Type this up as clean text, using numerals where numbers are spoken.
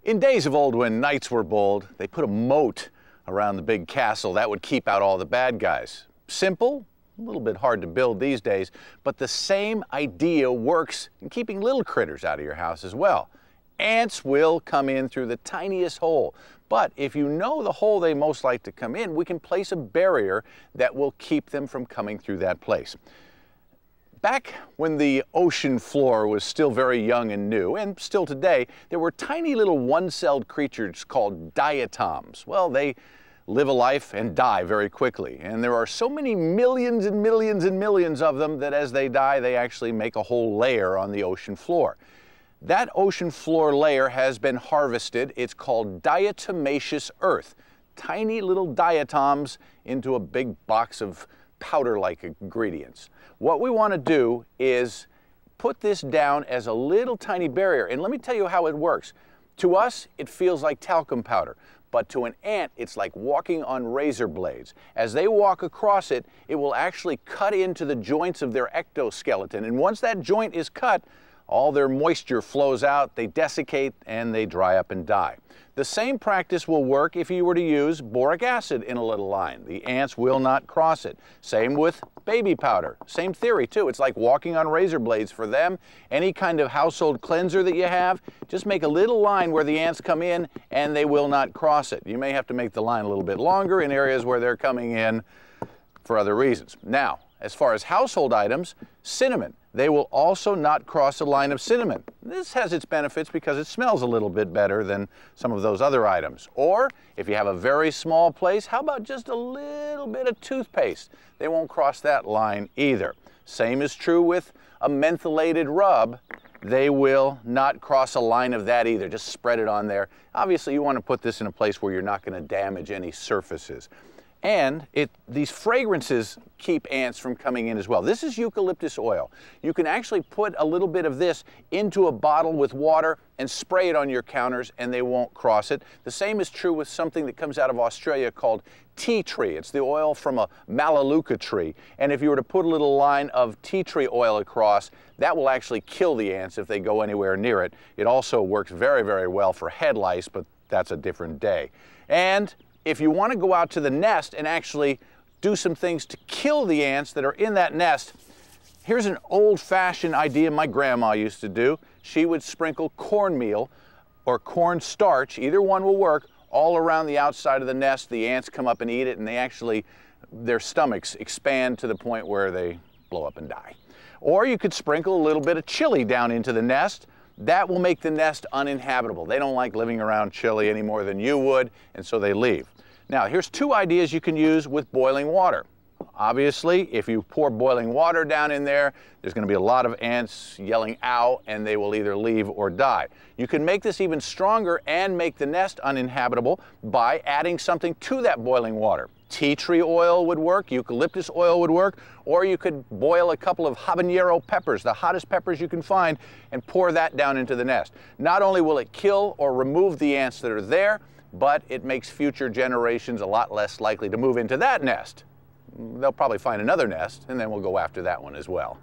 In days of old when knights were bold, they put a moat around the big castle that would keep out all the bad guys. Simple, a little bit hard to build these days, but the same idea works in keeping little critters out of your house as well. Ants will come in through the tiniest hole, but if you know the hole they most like to come in, we can place a barrier that will keep them from coming through that place. Back when the ocean floor was still very young and new, and still today, there were tiny little one-celled creatures called diatoms. Well, they live a life and die very quickly, and there are so many millions and millions and millions of them that as they die, they actually make a whole layer on the ocean floor. That ocean floor layer has been harvested. It's called Diatomaceous Earth. Tiny little diatoms into a big box of powder-like ingredients. What we want to do is put this down as a little tiny barrier, and let me tell you how it works. To us, it feels like talcum powder, but to an ant, it's like walking on razor blades. As they walk across it, it will actually cut into the joints of their ectoskeleton, and once that joint is cut, all their moisture flows out, they desiccate, and they dry up and die. The same practice will work if you were to use boric acid in a little line. The ants will not cross it. Same with baby powder. Same theory too. It's like walking on razor blades for them. Any kind of household cleanser that you have, just make a little line where the ants come in and they will not cross it. You may have to make the line a little bit longer in areas where they're coming in for other reasons. Now, as far as household items, cinnamon. They will also not cross a line of cinnamon. This has its benefits because it smells a little bit better than some of those other items. Or if you have a very small place, how about just a little bit of toothpaste? They won't cross that line either. Same is true with a mentholated rub. They will not cross a line of that either. Just spread it on there. Obviously, you want to put this in a place where you're not going to damage any surfaces. And these fragrances keep ants from coming in as well. This is eucalyptus oil. You can actually put a little bit of this into a bottle with water and spray it on your counters and they won't cross it. The same is true with something that comes out of Australia called tea tree. It's the oil from a melaleuca tree. And if you were to put a little line of tea tree oil across, that will actually kill the ants if they go anywhere near it. It also works very, very well for head lice, but that's a different day. And if you want to go out to the nest and actually do some things to kill the ants that are in that nest, here's an old-fashioned idea my grandma used to do. She would sprinkle cornmeal or corn starch, either one will work, all around the outside of the nest. The ants come up and eat it, and their stomachs expand to the point where they blow up and die. Or you could sprinkle a little bit of chili down into the nest. That will make the nest uninhabitable. They don't like living around chili any more than you would, and so they leave. Now, here's two ideas you can use with boiling water. Obviously, if you pour boiling water down in there, there's going to be a lot of ants yelling ow, and they will either leave or die. You can make this even stronger and make the nest uninhabitable by adding something to that boiling water. Tea tree oil would work, eucalyptus oil would work, or you could boil a couple of habanero peppers, the hottest peppers you can find, and pour that down into the nest. Not only will it kill or remove the ants that are there, but it makes future generations a lot less likely to move into that nest. They'll probably find another nest, and then we'll go after that one as well.